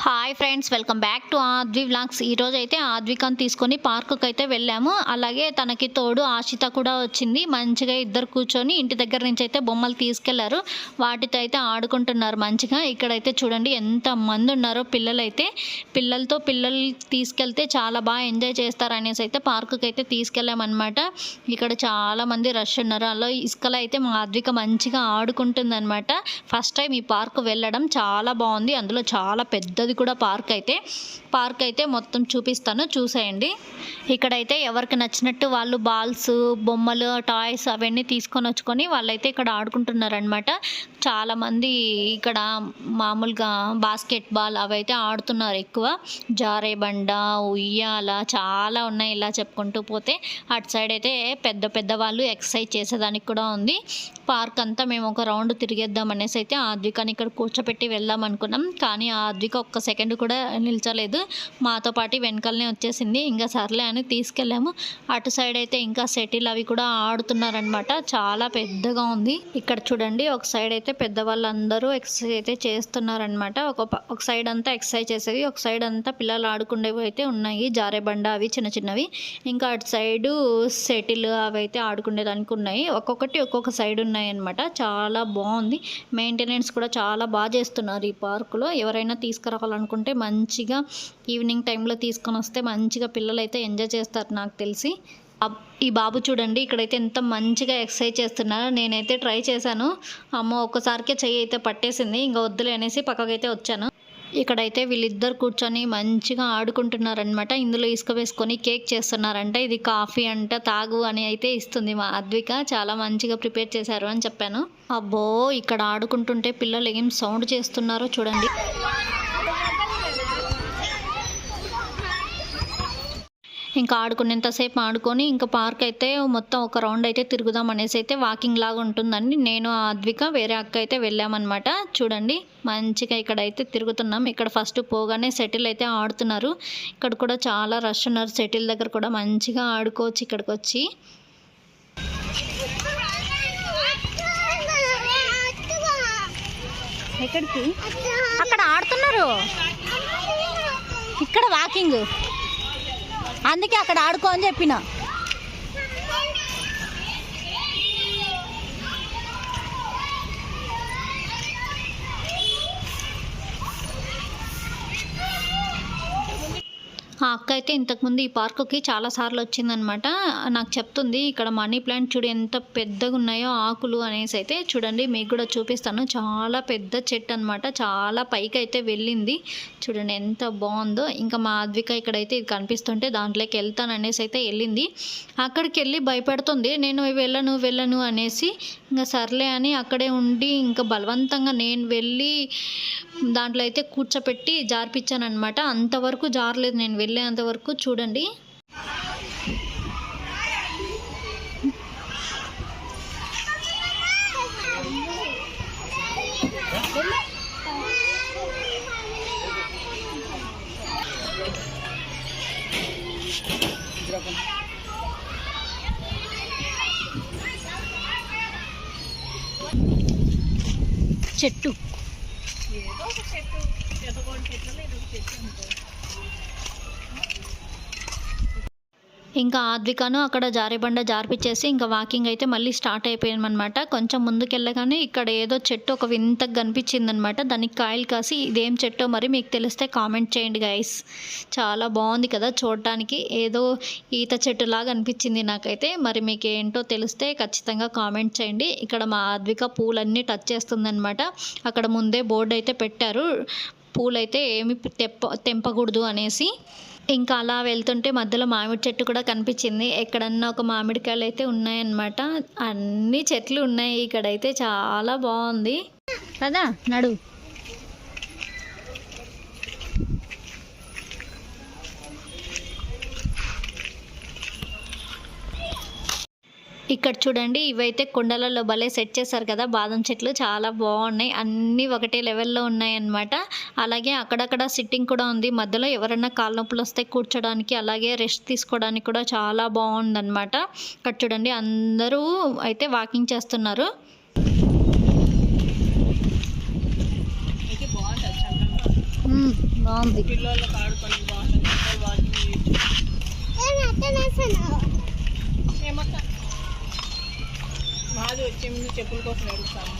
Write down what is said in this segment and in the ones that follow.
Hi friends, welcome back to Aadvi vlogs. ఈరోజు అయితే ఆద్వికాన్ని తీసుకొని పార్కుకి అయితే వెళ్ళాము. అలాగే తనకి తోడు ఆశిత కూడా వచ్చింది. మంచిగా ఇద్దరు కూర్చొని ఇంటి దగ్గర నుంచి అయితే బొమ్మలు తీసుకెళ్లారు. వాటితో అయితే ఆడుకుంటున్నారు మంచిగా. ఇక్కడైతే చూడండి ఎంత మంది ఉన్నారో పిల్లలైతే. పిల్లలు తీసుకెళ్తే చాలా బాగా ఎంజాయ్ చేస్తారు అనేసి అయితే పార్కుకి అయితే తీసుకెళ్ళామన్నమాట. ఇక్కడ చాలా మంది రష్ ఉన్నారు. అలా ఇసుకలో అయితే మా ఆద్విక మంచిగా ఆడుకుంటుంది అనమాట. ఫస్ట్ టైం ఈ పార్క్ వెళ్ళడం చాలా బాగుంది. అందులో చాలా పెద్దది కూడా పార్క్ అయితే మొత్తం చూపిస్తాను, చూసేయండి. ఇక్కడైతే ఎవరికి నచ్చినట్టు వాళ్ళు బాల్స్, బొమ్మలు, టాయ్స్ అవన్నీ తీసుకొని వచ్చుకొని వాళ్ళైతే ఇక్కడ ఆడుకుంటున్నారనమాట. చాలామంది ఇక్కడ మామూలుగా బాస్కెట్ బాల్ అవైతే ఆడుతున్నారు ఎక్కువ. జారే బండ, ఉయ్యాల చాలా ఉన్నాయి. ఇలా చెప్పుకుంటూ పోతే అటు సైడ్ అయితే పెద్ద వాళ్ళు ఎక్సర్సైజ్ చేసేదానికి కూడా ఉంది. పార్క్ అంతా మేము ఒక రౌండ్ తిరిగేద్దాం అనేసి అయితే ఆద్వికాని ఇక్కడ కూర్చోపెట్టి వెళ్దాం అనుకున్నాం. కానీ ఆద్విక ఒక్క సెకండ్ కూడా నిల్చలేదు. మాతో పాటు వెనకాలనే వచ్చేసింది. ఇంకా సర్లే అని తీసుకెళ్ళాము. అటు సైడ్ అయితే ఇంకా సెటిల్ అవి కూడా ఆడుతున్నారనమాట. చాలా పెద్దగా ఉంది. ఇక్కడ చూడండి, ఒక సైడ్ అయితే పెద్దవాళ్ళందరూ ఎక్సర్సైజ్ అయితే చేస్తున్నారనమాట. ఒక సైడ్ అంతా ఎక్సర్సైజ్ చేసేవి, ఒక సైడ్ అంతా పిల్లలు ఆడుకునేవి అయితే ఉన్నాయి. జారే బండ అవి చిన్నవి. ఇంకా అటు సైడు సెటిల్ అవి అయితే ఆడుకునేదానికి ఉన్నాయి. ఒక్కొక్క సైడ్ ఉన్నాయి అనమాట. చాలా బాగుంది. మెయింటెనెన్స్ కూడా చాలా బాగా చేస్తున్నారు ఈ పార్కులో. ఎవరైనా తీసుకురావాలనుకుంటే మంచిగా ఈవినింగ్ టైంలో తీసుకొని వస్తే మంచిగా పిల్లలు అయితే ఎంజాయ్ చేస్తారు నాకు తెలిసి. ఈ బాబు చూడండి ఇక్కడైతే ఎంత మంచిగా ఎక్సర్సైజ్ చేస్తున్నారు. నేనైతే ట్రై చేశాను. అమ్మో, ఒక్కసారికే చెయ్యి అయితే పట్టేసింది. ఇంకా వద్దులే అనేసి పక్కకైతే వచ్చాను. ఇక్కడైతే వీళ్ళిద్దరు కూర్చొని మంచిగా ఆడుకుంటున్నారనమాట. ఇందులో ఇసుక వేసుకొని కేక్ చేస్తున్నారంట. ఇది కాఫీ అంట, తాగు అని అయితే ఇస్తుంది మా అద్విక. చాలా మంచిగా ప్రిపేర్ చేశారు అని చెప్పాను. అబ్బో, ఇక్కడ ఆడుకుంటుంటే పిల్లలు ఏం సౌండ్ చేస్తున్నారో చూడండి. ఇంకా ఆడుకునేంతసేపు ఆడుకొని ఇంకా పార్క్ అయితే మొత్తం ఒక రౌండ్ అయితే తిరుగుదాం అనేసి అయితే వాకింగ్ లాగా ఉంటుందండి. నేను అద్విక వేరే అక్క అయితే వెళ్ళామన్నమాట. చూడండి మంచిగా ఇక్కడ అయితే తిరుగుతున్నాం. ఇక్కడ ఫస్ట్ పోగానే సెటిల్ అయితే ఆడుతున్నారు. ఇక్కడ కూడా చాలా రష్ ఉన్నారు. సెటిల్ దగ్గర కూడా మంచిగా ఆడుకోవచ్చు ఇక్కడికి వచ్చి. ఎక్కడికి? అక్కడ ఆడుతున్నారు. ఇక్కడ వాకింగ్, అందుకే అక్కడ ఆడుకో అని చెప్పిన. ఆ అక్క అయితే ఇంతకుముందు ఈ పార్కుకి చాలాసార్లు వచ్చిందనమాట. నాకు చెప్తుంది ఇక్కడ మనీ ప్లాంట్ చూడు ఎంత పెద్దగా ఉన్నాయో ఆకులు అనేసి అయితే. చూడండి మీకు కూడా చూపిస్తాను. చాలా పెద్ద చెట్టు అనమాట. చాలా పైకి అయితే వెళ్ళింది. చూడండి ఎంత బాగుందో. ఇంకా మా అద్విక ఇక్కడైతే ఇది కనిపిస్తుంటే దాంట్లోకి వెళ్తాను అనేసి అయితే వెళ్ళింది. అక్కడికి వెళ్ళి భయపడుతుంది. నేను వెళ్ళను అనేసి. ఇంకా సర్లే అని అక్కడే ఉండి ఇంకా బలవంతంగా నేను వెళ్ళి దాంట్లో అయితే కూర్చోపెట్టి జారిపించాను అనమాట. అంతవరకు జారలేదు నేను వెళ్ళేంతవరకు. చూడండి చెట్టు ఇంకా ఆద్వికాను అక్కడ జారేబండ జారిపించేసి ఇంకా వాకింగ్ అయితే మళ్ళీ స్టార్ట్ అయిపోయామన్నమాట. కొంచెం ముందుకెళ్ళగానే ఇక్కడ ఏదో చెట్టు ఒక వింతగా కనిపించిందనమాట. దానికి కాయలు కాసి ఇదేం చెట్టో మరి మీకు తెలిస్తే కామెంట్ చేయండి గైస్. చాలా బాగుంది కదా చూడటానికి. ఏదో ఈత చెట్టులాగా అనిపించింది నాకైతే. మరి మీకు ఏంటో తెలిస్తే ఖచ్చితంగా కామెంట్ చేయండి. ఇక్కడ మా ఆద్విక పూలన్నీ టచ్ చేస్తుందనమాట. అక్కడ ముందే బోర్డు అయితే పెట్టారు, పూలైతే ఏమి తెంపకూడదు అనేసి. ఇంకా అలా వెళ్తుంటే మధ్యలో మామిడి చెట్టు కూడా కనిపించింది. ఎక్కడన్నా ఒక మామిడికాయలు అయితే ఉన్నాయన్నమాట. అన్ని చెట్లు ఉన్నాయి ఇక్కడైతే. చాలా బాగుంది కదా. నడు. ఇక్కడ చూడండి, ఇవైతే కుండలలో భలే సెట్ చేశారు కదా బాదం చెట్లు. చాలా బాగున్నాయి. అన్నీ ఒకటే లెవెల్లో ఉన్నాయి అన్నమాట. అలాగే అక్కడక్కడ సిట్టింగ్ కూడా ఉంది. మధ్యలో ఎవరైనా కాళ్ళ నొప్పులు వస్తే కూర్చోడానికి, అలాగే రెస్ట్ తీసుకోవడానికి కూడా చాలా బాగుందన్నమాట. ఇక్కడ చూడండి అందరూ అయితే వాకింగ్ చేస్తున్నారు. బాగుంది. పిల్లలకు ఆడుకోవడానికి బాగుంటుంది. వాకింగ్ ఏమన్నా మాది వచ్చే ముందు చెప్పుల కోసం అడుగుతాను.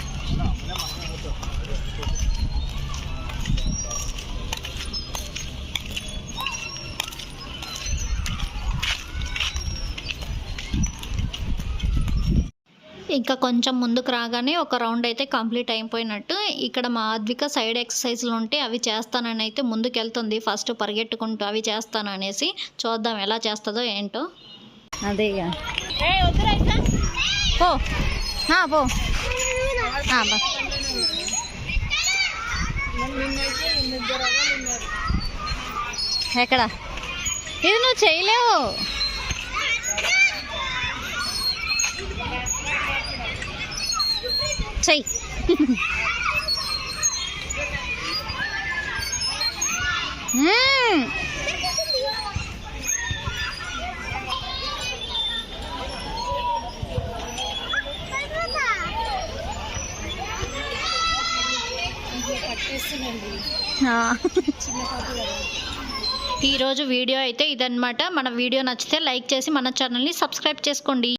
ఇంకా కొంచెం ముందుకు రాగానే ఒక రౌండ్ అయితే కంప్లీట్ అయిపోయినట్టు. ఇక్కడ మా ఆద్విక సైడ్ ఎక్సర్సైజ్లు ఉంటే అవి చేస్తానని అయితే ముందుకు వెళ్తుంది. ఫస్ట్ పరిగెట్టుకుంటూ అవి చేస్తాననేసి. చూద్దాం ఎలా చేస్తుందో ఏంటో. అదే పో పో. ఎక్కడ ఇది నువ్వు చేయలేవు. చెయ్యి. ఈరోజు వీడియో అయితే ఇదన్నమాట. మన వీడియో నచ్చితే లైక్ చేసి మన ఛానల్ని సబ్స్క్రైబ్ చేసుకోండి.